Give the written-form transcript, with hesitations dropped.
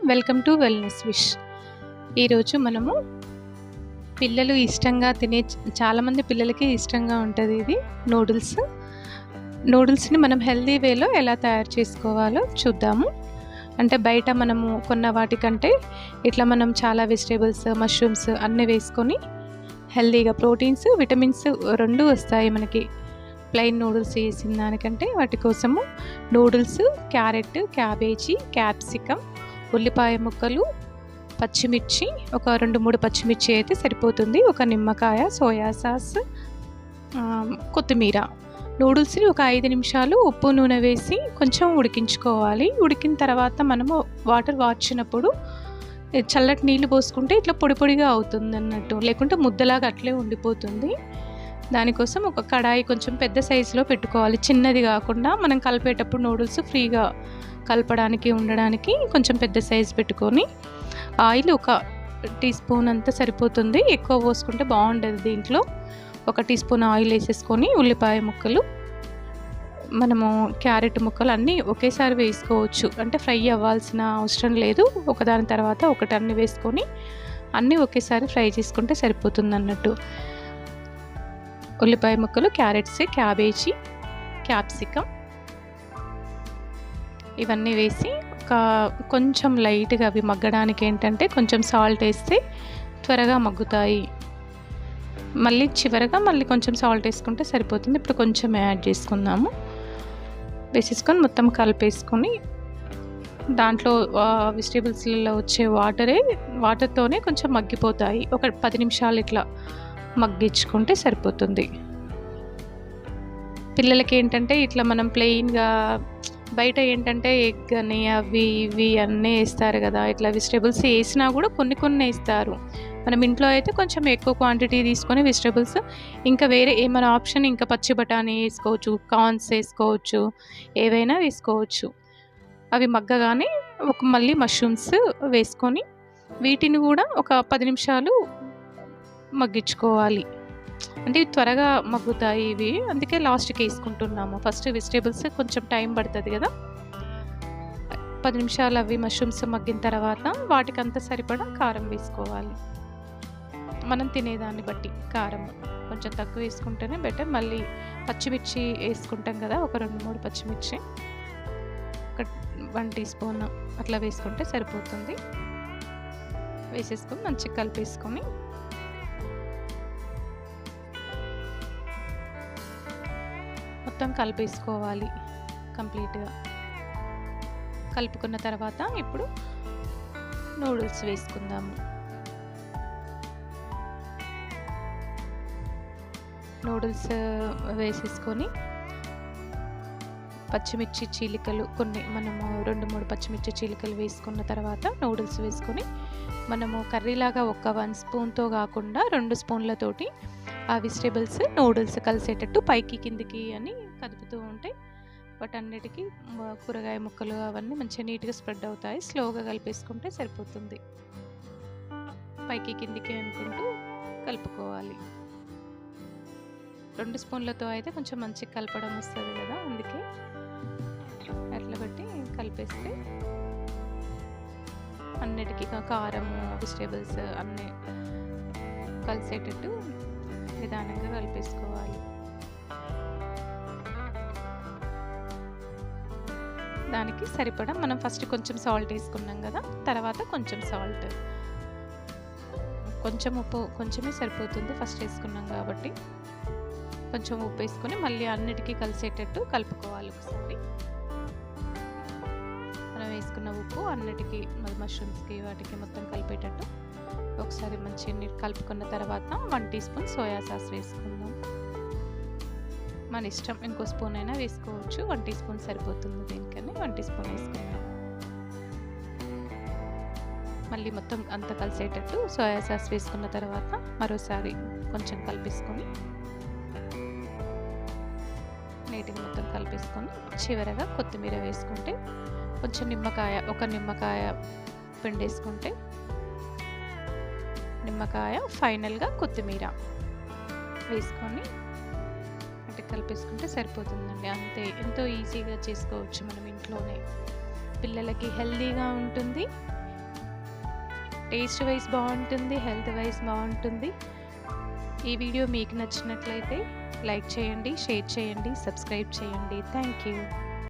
Welcome to wellness wish. ఈరోజు మనము పిల్లలు ఇష్టంగా తినే చాలామంది పిల్లలకి ఇష్టంగా ఉంటుంది ఇది నూడిల్స్ని మనం హెల్దీ వేలో ఎలా తయారు చేసుకోవాలో చూద్దాము. అంటే బయట మనము కొన్న వాటికంటే ఇట్లా మనం చాలా వెజిటేబుల్స్, మష్రూమ్స్ అన్నీ వేసుకొని హెల్దీగా ప్రోటీన్స్, విటమిన్స్ రెండు వస్తాయి మనకి ప్లెయిన్ నూడిల్స్ వేసిన దానికంటే. వాటి కోసము నూడిల్స్, క్యారెట్, క్యాబేజీ, క్యాప్సికమ్, ఉల్లిపాయ ముక్కలు, పచ్చిమిర్చి, ఒక 2-3 పచ్చిమిర్చి అయితే సరిపోతుంది, ఒక నిమ్మకాయ, సోయా సాస్, కొత్తిమీర. నూడిల్స్ని ఒక 5 నిమిషాలు ఉప్పు నూనె వేసి కొంచెం ఉడికించుకోవాలి. ఉడికిన తర్వాత మనము వాటర్ వార్చినప్పుడు చల్లటి నీళ్ళు పోసుకుంటే ఇట్లా పొడి పొడిగా అవుతుంది అన్నట్టు, లేకుంటే ముద్దలాగా అట్లే ఉండిపోతుంది. దానికోసం ఒక కడాయి కొంచెం పెద్ద సైజులో పెట్టుకోవాలి, చిన్నది కాకుండా. మనం కలిపేటప్పుడు నూడిల్స్ ఫ్రీగా కలపడానికి ఉండడానికి కొంచెం పెద్ద సైజు పెట్టుకొని, ఆయిల్ ఒక టీ స్పూన్ అంతా సరిపోతుంది, ఎక్కువ పోసుకుంటే బాగుండదు. దీంట్లో ఒక టీ స్పూన్ ఆయిల్ వేసేసుకొని ఉల్లిపాయ ముక్కలు, మనము క్యారెట్ ముక్కలు అన్నీ ఒకేసారి వేసుకోవచ్చు, అంటే ఫ్రై అవ్వాల్సిన అవసరం లేదు. ఒకదాని తర్వాత ఒకటి అన్నీ వేసుకొని అన్నీ ఒకేసారి ఫ్రై చేసుకుంటే సరిపోతుంది అన్నట్టు. ఉల్లిపాయ ముక్కలు, క్యారెట్స్, క్యాబేజీ, క్యాప్సికమ్ ఇవన్నీ వేసి కొంచెం లైట్గా అవి మగ్గడానికి ఏంటంటే కొంచెం సాల్ట్ వేస్తే త్వరగా మగ్గుతాయి. మళ్ళీ చివరగా కొంచెం సాల్ట్ వేసుకుంటే సరిపోతుంది. ఇప్పుడు కొంచెం యాడ్ చేసుకుందాము. వేసేసుకొని మొత్తం కలిపేసుకొని దాంట్లో వెజిటేబుల్స్లో వచ్చే వాటర్తోనే కొంచెం మగ్గిపోతాయి. ఒక 10 నిమిషాలు ఇట్లా మగ్గించుకుంటే సరిపోతుంది. పిల్లలకి ఏంటంటే ఇట్లా మనం ప్లెయిన్గా, బయట ఏంటంటే ఎగ్ అని అవి ఇవి అన్నీ వేస్తారు కదా, ఇట్లా వెజిటేబుల్స్ వేసినా కూడా కొన్ని వేస్తారు. మనం ఇంట్లో అయితే కొంచెం ఎక్కువ క్వాంటిటీ తీసుకొని వెజిటేబుల్స్, ఇంకా వేరే ఏమైనా ఆప్షన్, ఇంకా పచ్చి బఠానీ వేసుకోవచ్చు, కార్న్స్ వేసుకోవచ్చు, ఏవైనా వేసుకోవచ్చు. అవి మగ్గగానే మళ్ళీ మష్రూమ్స్ వేసుకొని వీటిని కూడా ఒక 10 నిమిషాలు మగ్గించుకోవాలి. అంటే త్వరగా మగ్గుతాయి ఇవి, అందుకే లాస్ట్కి వేసుకుంటున్నాము. ఫస్ట్ వెజిటేబుల్స్ కొంచెం టైం పడుతుంది కదా. 10 నిమిషాలు అవి మష్రూమ్స్ మగ్గిన తర్వాత వాటికంతా సరిపడా కారం వేసుకోవాలి. మనం తినేదాన్ని బట్టి కారం కొంచెం తక్కువ వేసుకుంటేనే బెటర్. మళ్ళీ పచ్చిమిర్చి వేసుకుంటాం కదా, ఒక 2-3 పచ్చిమిర్చి, ఒక 1 టీ స్పూన్ అట్లా వేసుకుంటే సరిపోతుంది. వేసేసుకొని మంచిగా కలిపేసుకొని మొత్తం కలిపేసుకోవాలి కంప్లీట్గా. కలుపుకున్న తర్వాత ఇప్పుడు నూడిల్స్ వేసుకుందాము. నూడిల్స్ వేసేసుకొని పచ్చిమిర్చి చీలికలు మనము 2-3 పచ్చిమిర్చి చీలికలు వేసుకున్న తర్వాత నూడిల్స్ వేసుకొని మనము కర్రీలాగా ఒక 1 స్పూన్తో కాకుండా 2 స్పూన్లతోటి ఆ వెజిటేబుల్స్, నూడిల్స్ కలిసేటట్టు పైకి కిందికి అని కదుపుతూ ఉంటే వాటన్నిటికీ కూరగాయ ముక్కలు అవన్నీ మంచిగా నీట్గా స్ప్రెడ్ అవుతాయి. స్లోగా కలిపేసుకుంటే సరిపోతుంది. పైకి కిందికి అనుకుంటూ కలుపుకోవాలి. 2 స్పూన్లతో అయితే కొంచెం మంచిగా కలపడం వస్తుంది కదా, అందుకే అట్లా బట్టి కలిపేస్తే అన్నిటికీ కారము, వెజిటేబుల్స్ అన్నీ కలిసేటట్టు నిదానంగా కలిపేసుకోవాలి. దానికి సరిపడా మనం ఫస్ట్ కొంచెం సాల్ట్ వేసుకున్నాం కదా, తర్వాత కొంచెం సాల్ట్, కొంచెం ఉప్పు కొంచెమే సరిపోతుంది, ఫస్ట్ వేసుకున్నాం కాబట్టి. కొంచెం ఉప్పు వేసుకొని మళ్ళీ అన్నిటికీ కలిసేటట్టు కలుపుకోవాలి ఒకసారి. మనం వేసుకున్న ఉప్పు అన్నిటికీ, మష్రూమ్స్కి వాటికి మొత్తం కలిపేటట్టు ఒకసారి మంచిగా కలుపుకున్న తర్వాత 1 టీ స్పూన్ సోయా సాస్ వేసుకుందాం. మన ఇష్టం, ఇంకో స్పూన్ అయినా వేసుకోవచ్చు, 1 టీ స్పూన్ సరిపోతుంది దీనికని 1 టీ స్పూన్ వేసుకుందాం. మళ్ళీ మొత్తం అంతా కలిసేటట్టు సోయా సాస్ వేసుకున్న తర్వాత మరోసారి కొంచెం కలిపేసుకొని నీట్గా మొత్తం కలిపేసుకొని చివరగా కొత్తిమీర వేసుకుంటే, కొంచెం ఒక నిమ్మకాయ పిండేసుకుంటే, నిమ్మకాయ, ఫైనల్గా కొత్తిమీర వేసుకొని అంటే కలిపేసుకుంటే సరిపోతుందండి. అంతే, ఎంతో ఈజీగా చేసుకోవచ్చు మనం ఇంట్లోనే. పిల్లలకి హెల్దీగా ఉంటుంది, టేస్ట్ వైజ్ బాగుంటుంది, హెల్త్ వైజ్ బాగుంటుంది. ఈ వీడియో మీకు నచ్చినట్లయితే లైక్ చేయండి, షేర్ చేయండి, సబ్స్క్రైబ్ చేయండి. Thank you.